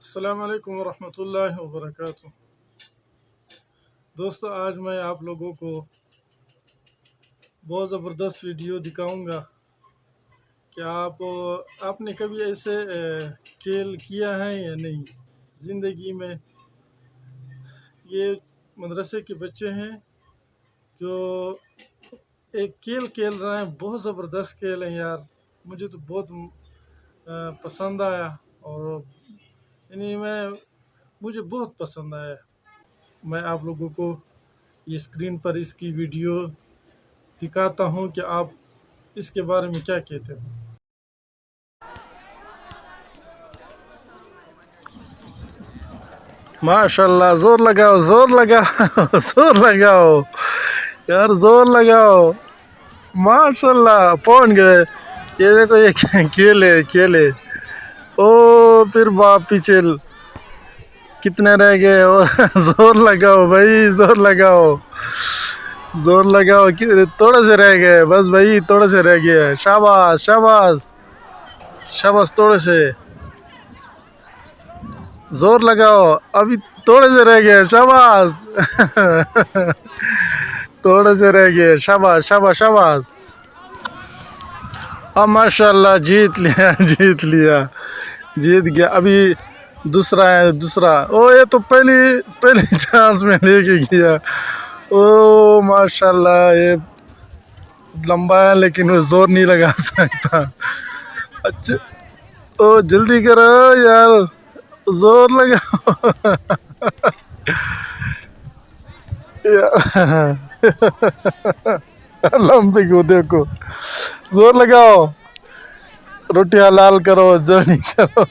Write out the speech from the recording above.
السلام علیکم ورحمۃ اللہ وبرکاتہ۔ دوستو، آج میں آپ لوگوں کو بہت زبردست ویڈیو دکھاؤں گا کہ آپ نے کبھی ایسے کھیل کیا ہے یا نہیں زندگی میں۔ یہ مدرسے کے بچے ہیں جو ایک کھیل کھیل رہے ہیں، بہت زبردست کھیل ہے یار، مجھے تو بہت پسند آیا، اور مجھے بہت پسند آیا۔ میں آپ لوگوں کو یہ اسکرین پر اس کی ویڈیو دکھاتا ہوں کہ آپ اس کے بارے میں کیا کہتے ہو۔ ماشاء اللہ، زور لگاؤ، زور لگاؤ، زور لگاؤ یار، زور لگاؤ۔ ماشاء اللہ، پہنچ گئے۔ یہ دیکھو، یہ کھیلے او پھر باپ پیچھے کتنے رہ گئے؟ زور لگاؤ بھائی، زور لگاؤ، زور لگاؤ، تھوڑے سے رہ گئے بس بھائی، تھوڑے سے رہ گئے۔ شاباش شاباش شاباش، تھوڑے سے زور لگاؤ، ابھی تھوڑے سے رہ گئے۔ شاباش تھوڑے سے رہ گئے۔ شاباش شاباش شاباش۔ اب ماشاء اللہ جیت لیا، جیت لیا، جیت گیا۔ ابھی دوسرا ہے، دوسرا۔ او یہ تو پہلی چانس میں لے کے گیا۔ او ماشاء اللہ، یہ لمبا ہے لیکن وہ زور نہیں لگا سکتا۔ اچھا، او جلدی کرو یار، زور لگاؤ۔ لمبے کو دیکھو، زور لگاؤ، روٹی حلال کرو، جو نہیں کرو۔